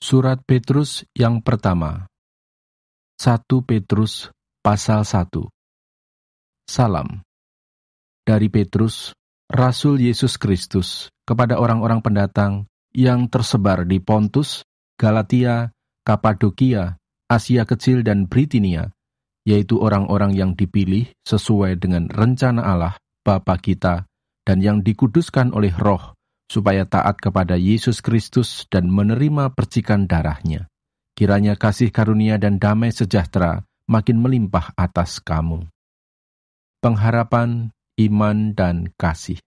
Surat Petrus yang pertama. 1 Petrus pasal 1. Salam. Dari Petrus, Rasul Yesus Kristus, kepada orang-orang pendatang yang tersebar di Pontus, Galatia, Kapadokia, Asia Kecil dan Britinia, yaitu orang-orang yang dipilih sesuai dengan rencana Allah, Bapa kita, dan yang dikuduskan oleh Roh, supaya taat kepada Yesus Kristus dan menerima percikan darahnya. Kiranya kasih karunia dan damai sejahtera makin melimpah atas kamu. Pengharapan, iman, dan kasih.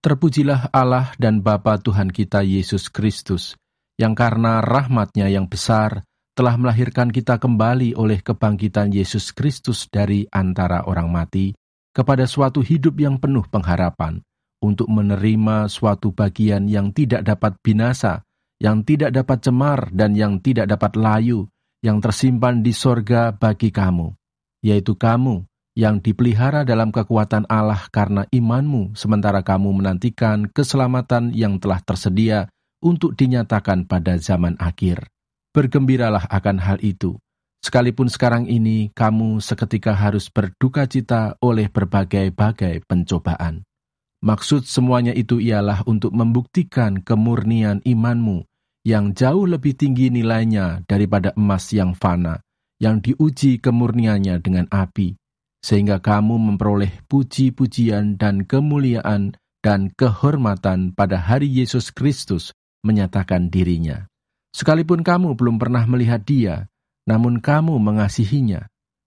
Terpujilah Allah dan Bapa Tuhan kita Yesus Kristus, yang karena rahmat-Nya yang besar telah melahirkan kita kembali oleh kebangkitan Yesus Kristus dari antara orang mati, kepada suatu hidup yang penuh pengharapan, untuk menerima suatu bagian yang tidak dapat binasa, yang tidak dapat cemar, dan yang tidak dapat layu, yang tersimpan di sorga bagi kamu, yaitu kamu yang dipelihara dalam kekuatan Allah karena imanmu, sementara kamu menantikan keselamatan yang telah tersedia untuk dinyatakan pada zaman akhir. Bergembiralah akan hal itu, sekalipun sekarang ini kamu seketika harus berduka cita oleh berbagai-bagai pencobaan. Maksud semuanya itu ialah untuk membuktikan kemurnian imanmu yang jauh lebih tinggi nilainya daripada emas yang fana, yang diuji kemurniannya dengan api, sehingga kamu memperoleh puji-pujian dan kemuliaan dan kehormatan pada hari Yesus Kristus menyatakan dirinya. Sekalipun kamu belum pernah melihat Dia, namun kamu mengasihinya.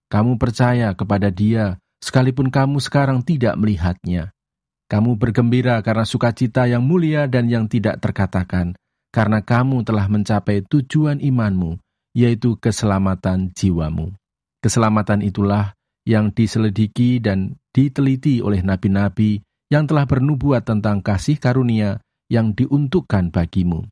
Kamu percaya kepada Dia, sekalipun kamu sekarang tidak melihatnya. Kamu bergembira karena sukacita yang mulia dan yang tidak terkatakan, karena kamu telah mencapai tujuan imanmu, yaitu keselamatan jiwamu. Keselamatan itulah yang diselidiki dan diteliti oleh nabi-nabi yang telah bernubuat tentang kasih karunia yang diuntukkan bagimu.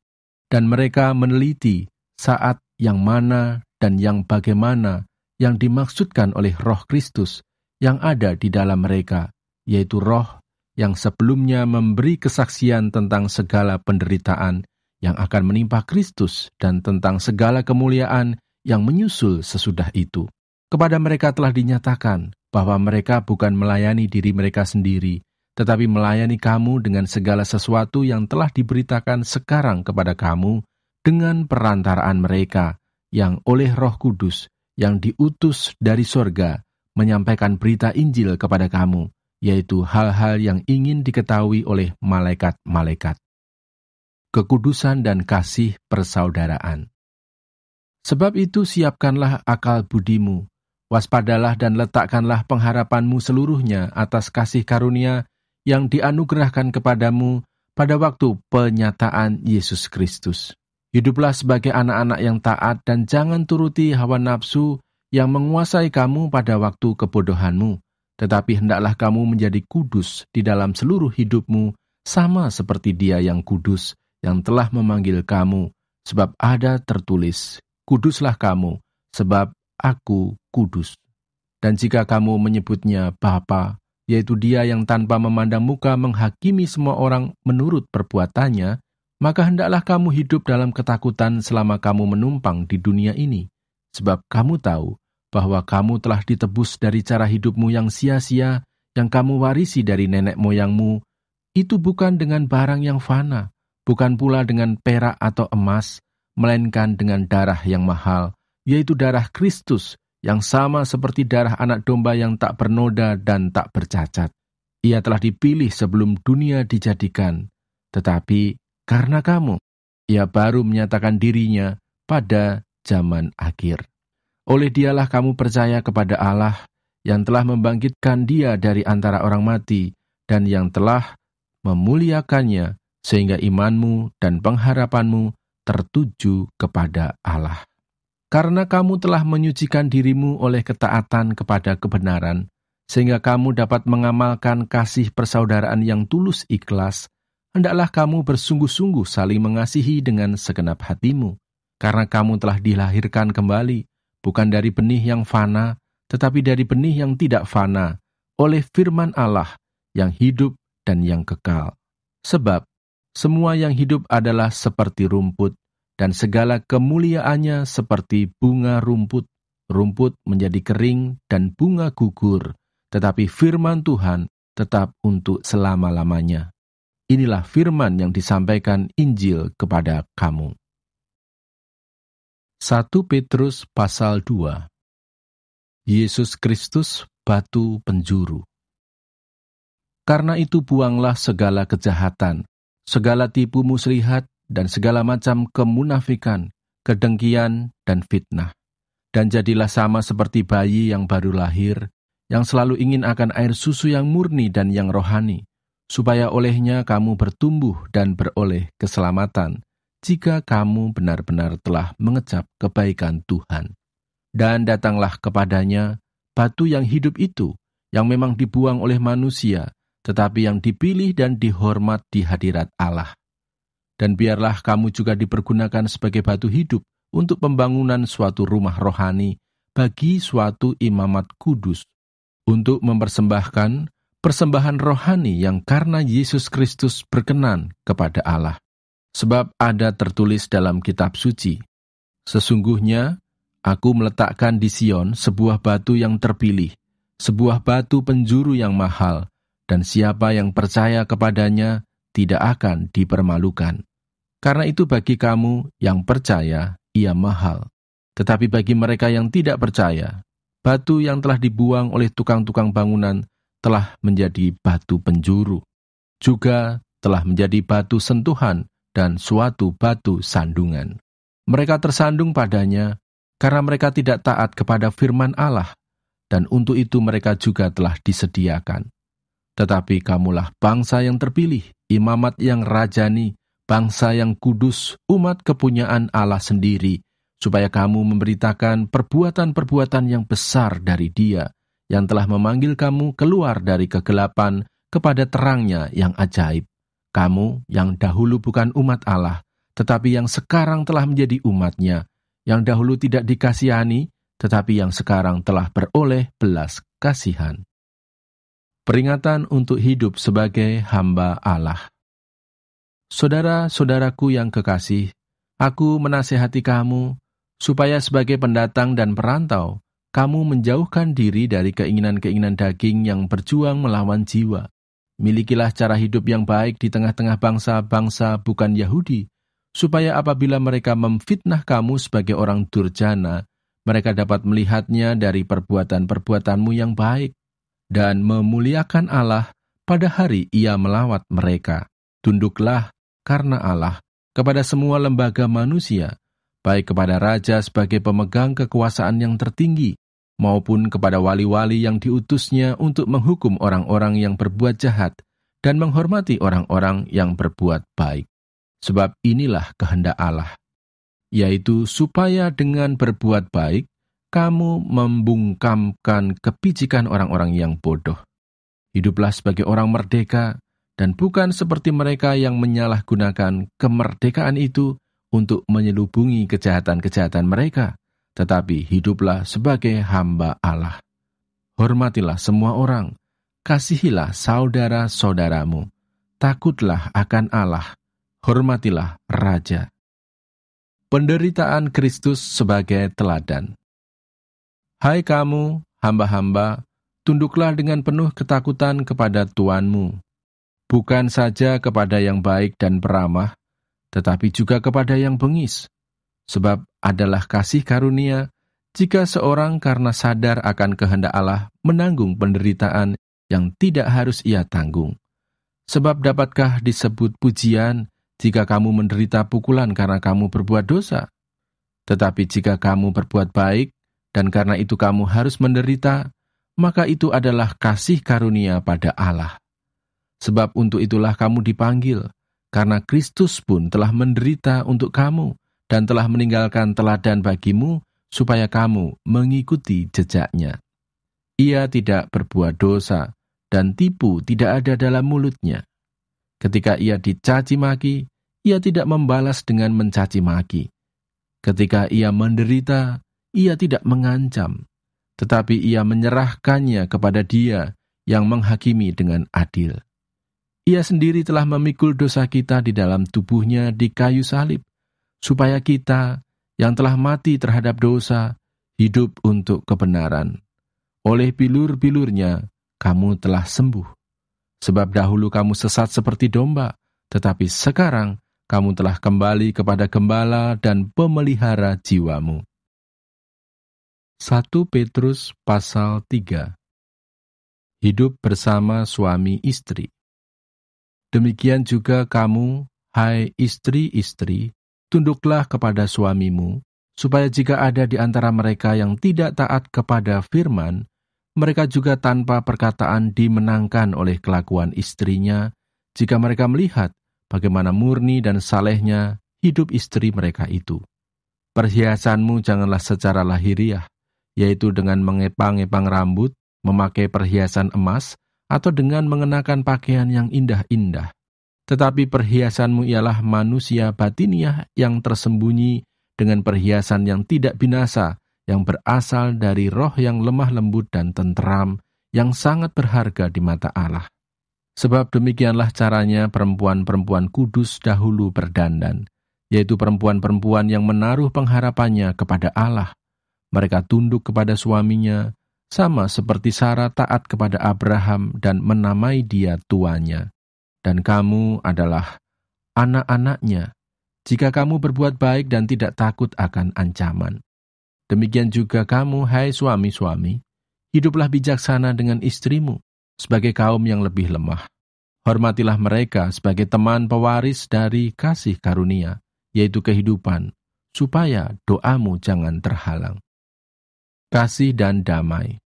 Dan mereka meneliti saat yang mana dan yang bagaimana yang dimaksudkan oleh Roh Kristus yang ada di dalam mereka, yaitu Roh yang sebelumnya memberi kesaksian tentang segala penderitaan yang akan menimpa Kristus dan tentang segala kemuliaan yang menyusul sesudah itu. Kepada mereka telah dinyatakan bahwa mereka bukan melayani diri mereka sendiri, tetapi melayani kamu dengan segala sesuatu yang telah diberitakan sekarang kepada kamu dengan perantaraan mereka yang oleh Roh Kudus yang diutus dari sorga menyampaikan berita Injil kepada kamu, yaitu hal-hal yang ingin diketahui oleh malaikat-malaikat. Kekudusan dan kasih persaudaraan. Sebab itu siapkanlah akal budimu, waspadalah dan letakkanlah pengharapanmu seluruhnya atas kasih karunia yang dianugerahkan kepadamu pada waktu penyataan Yesus Kristus. Hiduplah sebagai anak-anak yang taat dan jangan turuti hawa nafsu yang menguasai kamu pada waktu kebodohanmu, tetapi hendaklah kamu menjadi kudus di dalam seluruh hidupmu, sama seperti Dia yang kudus, yang telah memanggil kamu, sebab ada tertulis, kuduslah kamu, sebab aku kudus. Dan jika kamu menyebutnya Bapa, yaitu Dia yang tanpa memandang muka menghakimi semua orang menurut perbuatannya, maka hendaklah kamu hidup dalam ketakutan selama kamu menumpang di dunia ini, sebab kamu tahu bahwa kamu telah ditebus dari cara hidupmu yang sia-sia, yang kamu warisi dari nenek moyangmu, itu bukan dengan barang yang fana, bukan pula dengan perak atau emas, melainkan dengan darah yang mahal, yaitu darah Kristus, yang sama seperti darah anak domba yang tak bernoda dan tak bercacat. Ia telah dipilih sebelum dunia dijadikan, tetapi karena kamu, Ia baru menyatakan dirinya pada zaman akhir. Oleh Dialah kamu percaya kepada Allah yang telah membangkitkan Dia dari antara orang mati dan yang telah memuliakannya sehingga imanmu dan pengharapanmu tertuju kepada Allah. Karena kamu telah menyucikan dirimu oleh ketaatan kepada kebenaran, sehingga kamu dapat mengamalkan kasih persaudaraan yang tulus ikhlas, hendaklah kamu bersungguh-sungguh saling mengasihi dengan segenap hatimu, karena kamu telah dilahirkan kembali, bukan dari benih yang fana, tetapi dari benih yang tidak fana, oleh firman Allah yang hidup dan yang kekal. Sebab semua yang hidup adalah seperti rumput, dan segala kemuliaannya seperti bunga rumput. Rumput menjadi kering dan bunga gugur, tetapi firman Tuhan tetap untuk selama-lamanya. Inilah firman yang disampaikan Injil kepada kamu. 1 Petrus pasal 2. Yesus Kristus batu penjuru. Karena itu buanglah segala kejahatan, segala tipu muslihat, dan segala macam kemunafikan, kedengkian, dan fitnah. Dan jadilah sama seperti bayi yang baru lahir, yang selalu ingin akan air susu yang murni dan yang rohani, supaya olehnya kamu bertumbuh dan beroleh keselamatan, jika kamu benar-benar telah mengecap kebaikan Tuhan. Dan datanglah kepadanya batu yang hidup itu, yang memang dibuang oleh manusia, tetapi yang dipilih dan dihormat di hadirat Allah. Dan biarlah kamu juga dipergunakan sebagai batu hidup untuk pembangunan suatu rumah rohani bagi suatu imamat kudus, untuk mempersembahkan persembahan rohani yang karena Yesus Kristus berkenan kepada Allah. Sebab ada tertulis dalam kitab suci, sesungguhnya aku meletakkan di Sion sebuah batu yang terpilih, sebuah batu penjuru yang mahal, dan siapa yang percaya kepadanya tidak akan dipermalukan. Karena itu bagi kamu yang percaya, ia mahal. Tetapi bagi mereka yang tidak percaya, batu yang telah dibuang oleh tukang-tukang bangunan telah menjadi batu penjuru. Juga telah menjadi batu sentuhan dan suatu batu sandungan. Mereka tersandung padanya karena mereka tidak taat kepada firman Allah, dan untuk itu mereka juga telah disediakan. Tetapi kamulah bangsa yang terpilih, imamat yang rajani, bangsa yang kudus, umat kepunyaan Allah sendiri, supaya kamu memberitakan perbuatan-perbuatan yang besar dari Dia, yang telah memanggil kamu keluar dari kegelapan kepada terangnya yang ajaib. Kamu yang dahulu bukan umat Allah, tetapi yang sekarang telah menjadi umat-Nya, yang dahulu tidak dikasihani, tetapi yang sekarang telah beroleh belas kasihan. Peringatan untuk hidup sebagai hamba Allah. Saudara-saudaraku yang kekasih, aku menasihati kamu, supaya sebagai pendatang dan perantau, kamu menjauhkan diri dari keinginan-keinginan daging yang berjuang melawan jiwa. Milikilah cara hidup yang baik di tengah-tengah bangsa-bangsa bukan Yahudi, supaya apabila mereka memfitnah kamu sebagai orang durjana, mereka dapat melihatnya dari perbuatan-perbuatanmu yang baik, dan memuliakan Allah pada hari Ia melawat mereka. Tunduklah karena Allah kepada semua lembaga manusia, baik kepada raja sebagai pemegang kekuasaan yang tertinggi, maupun kepada wali-wali yang diutusnya untuk menghukum orang-orang yang berbuat jahat dan menghormati orang-orang yang berbuat baik. Sebab inilah kehendak Allah, yaitu supaya dengan berbuat baik, kamu membungkamkan kepicikan orang-orang yang bodoh. Hiduplah sebagai orang merdeka, dan bukan seperti mereka yang menyalahgunakan kemerdekaan itu untuk menyelubungi kejahatan-kejahatan mereka, tetapi hiduplah sebagai hamba Allah. Hormatilah semua orang, kasihilah saudara-saudaramu, takutlah akan Allah, hormatilah Raja. Penderitaan Kristus sebagai teladan. Hai kamu, hamba-hamba, tunduklah dengan penuh ketakutan kepada Tuanmu, bukan saja kepada yang baik dan peramah, tetapi juga kepada yang bengis. Sebab adalah kasih karunia jika seorang karena sadar akan kehendak Allah menanggung penderitaan yang tidak harus ia tanggung. Sebab dapatkah disebut pujian jika kamu menderita pukulan karena kamu berbuat dosa? Tetapi jika kamu berbuat baik, dan karena itu kamu harus menderita, maka itu adalah kasih karunia pada Allah. Sebab untuk itulah kamu dipanggil, karena Kristus pun telah menderita untuk kamu, dan telah meninggalkan teladan bagimu, supaya kamu mengikuti jejaknya. Ia tidak berbuat dosa, dan tipu tidak ada dalam mulutnya. Ketika ia dicaci maki, ia tidak membalas dengan mencaci maki. Ketika ia menderita, ia tidak mengancam, tetapi ia menyerahkannya kepada Dia yang menghakimi dengan adil. Ia sendiri telah memikul dosa kita di dalam tubuhnya di kayu salib, supaya kita yang telah mati terhadap dosa, hidup untuk kebenaran. Oleh bilur-bilurnya, kamu telah sembuh. Sebab dahulu kamu sesat seperti domba, tetapi sekarang kamu telah kembali kepada gembala dan pemelihara jiwamu. 1 Petrus pasal 3. Hidup bersama suami istri. Demikian juga kamu, hai istri-istri, tunduklah kepada suamimu, supaya jika ada di antara mereka yang tidak taat kepada firman, mereka juga tanpa perkataan dimenangkan oleh kelakuan istrinya, jika mereka melihat bagaimana murni dan salehnya hidup istri mereka itu. Perhiasanmu janganlah secara lahiriah, yaitu dengan mengepang-epang rambut, memakai perhiasan emas, atau dengan mengenakan pakaian yang indah-indah. Tetapi perhiasanmu ialah manusia batiniah yang tersembunyi dengan perhiasan yang tidak binasa, yang berasal dari roh yang lemah lembut dan tenteram, yang sangat berharga di mata Allah. Sebab demikianlah caranya perempuan-perempuan kudus dahulu berdandan, yaitu perempuan-perempuan yang menaruh pengharapannya kepada Allah. Mereka tunduk kepada suaminya, sama seperti Sarah taat kepada Abraham dan menamai dia tuanya. Dan kamu adalah anak-anaknya, jika kamu berbuat baik dan tidak takut akan ancaman. Demikian juga kamu, hai suami-suami, hiduplah bijaksana dengan istrimu, sebagai kaum yang lebih lemah. Hormatilah mereka sebagai teman pewaris dari kasih karunia, yaitu kehidupan, supaya doamu jangan terhalang. Kasih dan damai.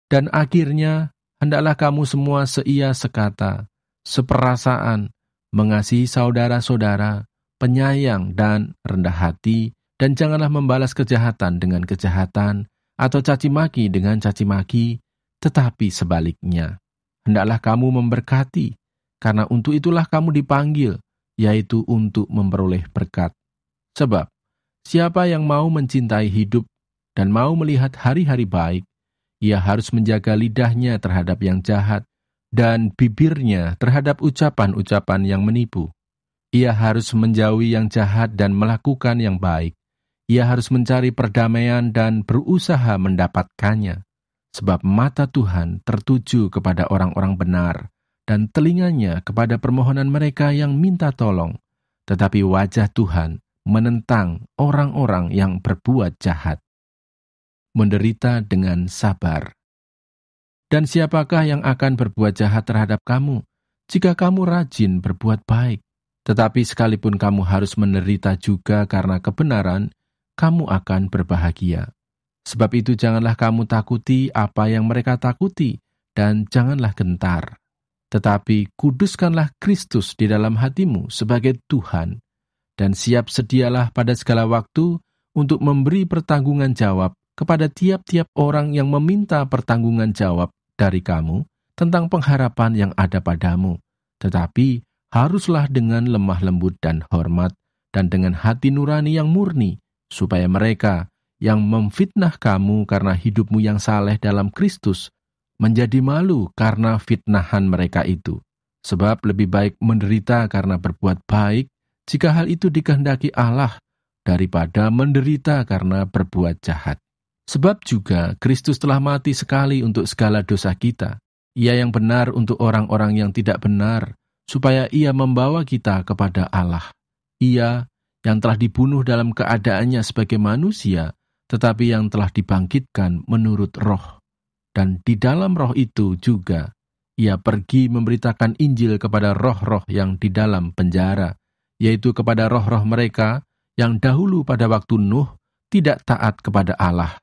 Dan akhirnya, hendaklah kamu semua seia sekata, seperasaan, mengasihi saudara-saudara, penyayang dan rendah hati, dan janganlah membalas kejahatan dengan kejahatan, atau caci maki dengan caci maki, tetapi sebaliknya. Hendaklah kamu memberkati, karena untuk itulah kamu dipanggil, yaitu untuk memperoleh berkat. Sebab, siapa yang mau mencintai hidup dan mau melihat hari-hari baik, ia harus menjaga lidahnya terhadap yang jahat, dan bibirnya terhadap ucapan-ucapan yang menipu. Ia harus menjauhi yang jahat dan melakukan yang baik. Ia harus mencari perdamaian dan berusaha mendapatkannya. Sebab mata Tuhan tertuju kepada orang-orang benar, dan telinganya kepada permohonan mereka yang minta tolong. Tetapi wajah Tuhan menentang orang-orang yang berbuat jahat. Menderita dengan sabar. Dan siapakah yang akan berbuat jahat terhadap kamu, jika kamu rajin berbuat baik? Tetapi sekalipun kamu harus menderita juga karena kebenaran, kamu akan berbahagia. Sebab itu janganlah kamu takuti apa yang mereka takuti, dan janganlah gentar. Tetapi kuduskanlah Kristus di dalam hatimu sebagai Tuhan, dan siap sedialah pada segala waktu untuk memberi pertanggungan jawab kepada tiap-tiap orang yang meminta pertanggungan jawab dari kamu tentang pengharapan yang ada padamu. Tetapi haruslah dengan lemah lembut dan hormat, dan dengan hati nurani yang murni, supaya mereka yang memfitnah kamu karena hidupmu yang saleh dalam Kristus menjadi malu karena fitnahan mereka itu. Sebab lebih baik menderita karena berbuat baik, jika hal itu dikehendaki Allah, daripada menderita karena berbuat jahat. Sebab juga Kristus telah mati sekali untuk segala dosa kita. Ia yang benar untuk orang-orang yang tidak benar, supaya ia membawa kita kepada Allah. Ia yang telah dibunuh dalam keadaannya sebagai manusia, tetapi yang telah dibangkitkan menurut roh. Dan di dalam roh itu juga, ia pergi memberitakan Injil kepada roh-roh yang di dalam penjara, yaitu kepada roh-roh mereka yang dahulu pada waktu Nuh tidak taat kepada Allah.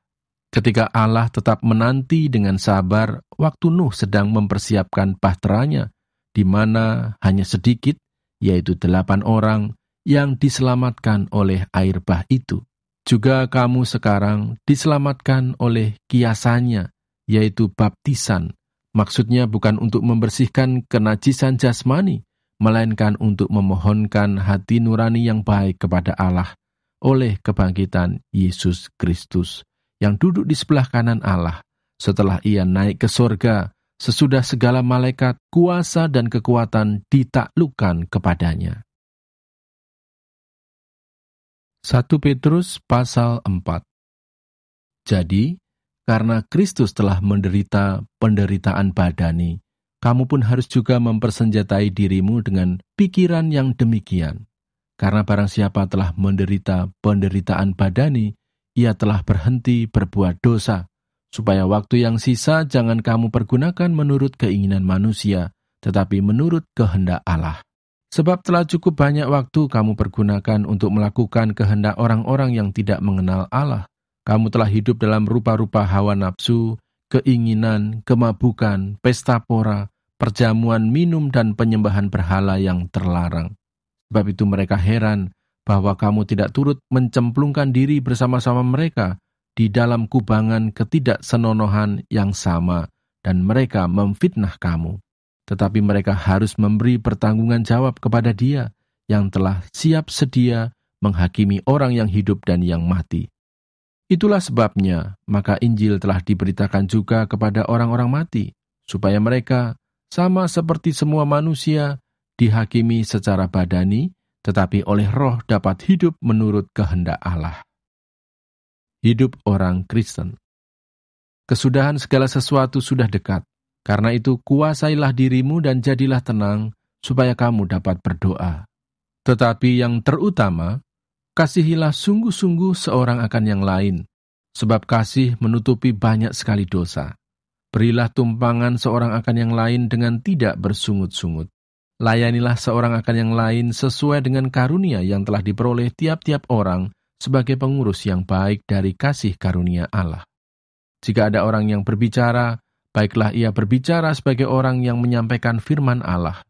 Ketika Allah tetap menanti dengan sabar waktu Nuh sedang mempersiapkan bahteranya, di mana hanya sedikit, yaitu 8 orang, yang diselamatkan oleh air bah itu. Juga kamu sekarang diselamatkan oleh kiasannya, yaitu baptisan. Maksudnya bukan untuk membersihkan kenajisan jasmani, melainkan untuk memohonkan hati nurani yang baik kepada Allah oleh kebangkitan Yesus Kristus, yang duduk di sebelah kanan Allah, setelah ia naik ke sorga, sesudah segala malaikat, kuasa dan kekuatan ditaklukkan kepadanya. 1 Petrus pasal 4. Jadi, karena Kristus telah menderita penderitaan badani, kamu pun harus juga mempersenjatai dirimu dengan pikiran yang demikian. Karena barang siapa telah menderita penderitaan badani, ia telah berhenti berbuat dosa, supaya waktu yang sisa jangan kamu pergunakan menurut keinginan manusia, tetapi menurut kehendak Allah. Sebab telah cukup banyak waktu kamu pergunakan untuk melakukan kehendak orang-orang yang tidak mengenal Allah. Kamu telah hidup dalam rupa-rupa hawa nafsu, keinginan, kemabukan, pesta pora, perjamuan minum dan penyembahan berhala yang terlarang. Sebab itu mereka heran bahwa kamu tidak turut mencemplungkan diri bersama-sama mereka di dalam kubangan ketidaksenonohan yang sama, dan mereka memfitnah kamu. Tetapi mereka harus memberi pertanggungan jawab kepada Dia yang telah siap sedia menghakimi orang yang hidup dan yang mati. Itulah sebabnya, maka Injil telah diberitakan juga kepada orang-orang mati, supaya mereka, sama seperti semua manusia, dihakimi secara badani, tetapi oleh Roh dapat hidup menurut kehendak Allah. Hidup orang Kristen. Kesudahan segala sesuatu sudah dekat. Karena itu kuasailah dirimu dan jadilah tenang, supaya kamu dapat berdoa. Tetapi yang terutama, kasihilah sungguh-sungguh seorang akan yang lain, sebab kasih menutupi banyak sekali dosa. Berilah tumpangan seorang akan yang lain dengan tidak bersungut-sungut. Layanilah seorang akan yang lain sesuai dengan karunia yang telah diperoleh tiap-tiap orang sebagai pengurus yang baik dari kasih karunia Allah. Jika ada orang yang berbicara, baiklah ia berbicara sebagai orang yang menyampaikan firman Allah.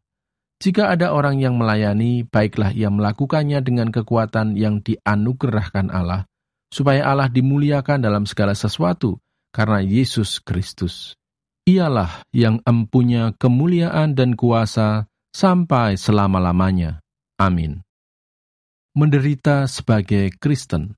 Jika ada orang yang melayani, baiklah ia melakukannya dengan kekuatan yang dianugerahkan Allah, supaya Allah dimuliakan dalam segala sesuatu, karena Yesus Kristus. Ialah yang empunya kemuliaan dan kuasa sampai selama-lamanya. Amin. Menderita sebagai Kristen.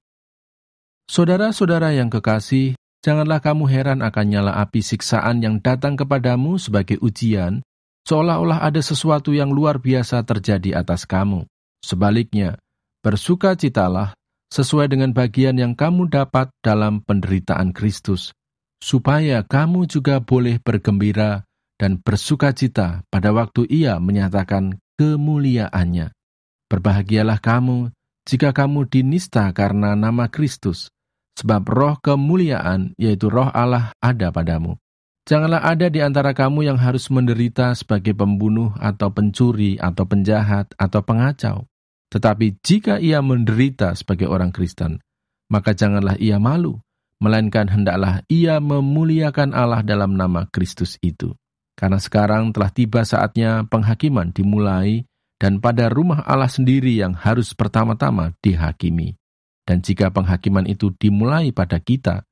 Saudara-saudara yang kekasih, janganlah kamu heran akan nyala api siksaan yang datang kepadamu sebagai ujian, seolah-olah ada sesuatu yang luar biasa terjadi atas kamu. Sebaliknya, bersukacitalah sesuai dengan bagian yang kamu dapat dalam penderitaan Kristus, supaya kamu juga boleh bergembira dan bersukacita pada waktu Ia menyatakan kemuliaannya. Berbahagialah kamu jika kamu dinista karena nama Kristus, sebab roh kemuliaan, yaitu roh Allah, ada padamu. Janganlah ada di antara kamu yang harus menderita sebagai pembunuh atau pencuri atau penjahat atau pengacau. Tetapi jika ia menderita sebagai orang Kristen, maka janganlah ia malu, melainkan hendaklah ia memuliakan Allah dalam nama Kristus itu. Karena sekarang telah tiba saatnya penghakiman dimulai, dan pada rumah Allah sendiri yang harus pertama-tama dihakimi. Dan jika penghakiman itu dimulai pada kita,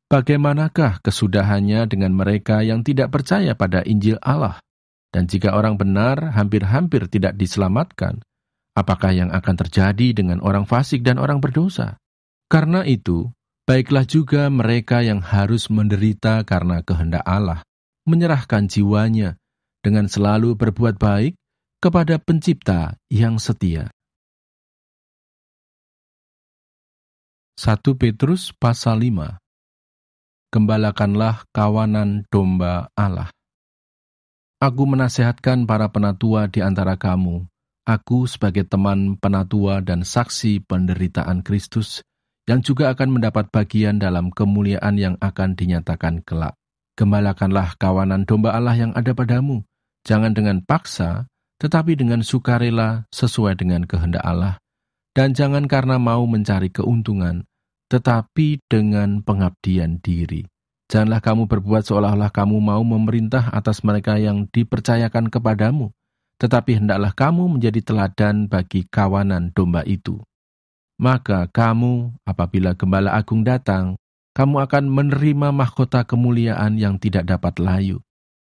bagaimanakah kesudahannya dengan mereka yang tidak percaya pada Injil Allah? Dan jika orang benar hampir-hampir tidak diselamatkan, apakah yang akan terjadi dengan orang fasik dan orang berdosa? Karena itu, baiklah juga mereka yang harus menderita karena kehendak Allah, menyerahkan jiwanya dengan selalu berbuat baik kepada Pencipta yang setia. 1 Petrus pasal 5. Gembalakanlah kawanan domba Allah. Aku menasehatkan para penatua di antara kamu, aku sebagai teman penatua dan saksi penderitaan Kristus, yang juga akan mendapat bagian dalam kemuliaan yang akan dinyatakan kelak. Gembalakanlah kawanan domba Allah yang ada padamu, jangan dengan paksa, tetapi dengan sukarela sesuai dengan kehendak Allah, dan jangan karena mau mencari keuntungan, tetapi dengan pengabdian diri. Janganlah kamu berbuat seolah-olah kamu mau memerintah atas mereka yang dipercayakan kepadamu, tetapi hendaklah kamu menjadi teladan bagi kawanan domba itu. Maka kamu, apabila Gembala Agung datang, kamu akan menerima mahkota kemuliaan yang tidak dapat layu.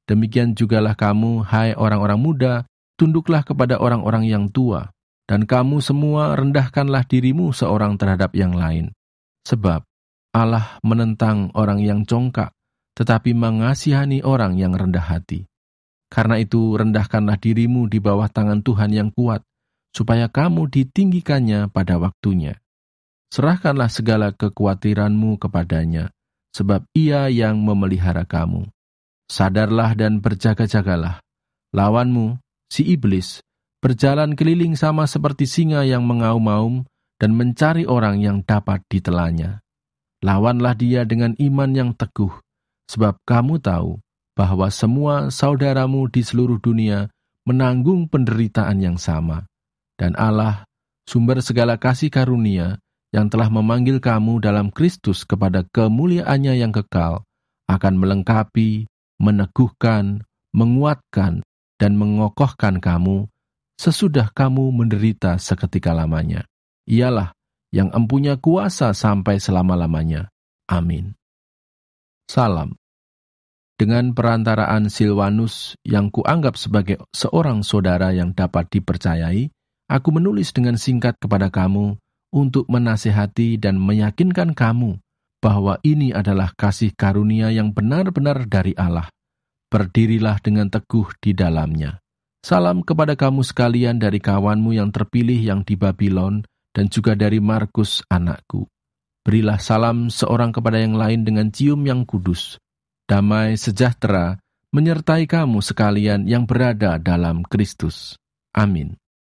Demikian jugalah kamu, hai orang-orang muda, tunduklah kepada orang-orang yang tua, dan kamu semua rendahkanlah dirimu seorang terhadap yang lain. Sebab Allah menentang orang yang congkak, tetapi mengasihani orang yang rendah hati. Karena itu rendahkanlah dirimu di bawah tangan Tuhan yang kuat, supaya kamu ditinggikannya pada waktunya. serahkanlah segala kekhawatiranmu kepadanya, sebab Ia yang memelihara kamu. Sadarlah dan berjaga-jagalah. Lawanmu, si iblis, berjalan keliling sama seperti singa yang mengaum-aum dan mencari orang yang dapat ditelannya. Lawanlah dia dengan iman yang teguh, sebab kamu tahu bahwa semua saudaramu di seluruh dunia menanggung penderitaan yang sama. Dan Allah, sumber segala kasih karunia, yang telah memanggil kamu dalam Kristus kepada kemuliaannya yang kekal, akan melengkapi, meneguhkan, menguatkan, dan mengokohkan kamu sesudah kamu menderita seketika lamanya. Ialah yang empunya kuasa sampai selama-lamanya. Amin. Salam. Dengan perantaraan Silwanus yang kuanggap sebagai seorang saudara yang dapat dipercayai, aku menulis dengan singkat kepada kamu untuk menasihati dan meyakinkan kamu bahwa ini adalah kasih karunia yang benar-benar dari Allah. Berdirilah dengan teguh di dalamnya. Salam kepada kamu sekalian dari kawanmu yang terpilih yang di Babylon dan juga dari Markus anakku. Berilah salam seorang kepada yang lain dengan cium yang kudus. Damai sejahtera menyertai kamu sekalian yang berada dalam Kristus. Amin.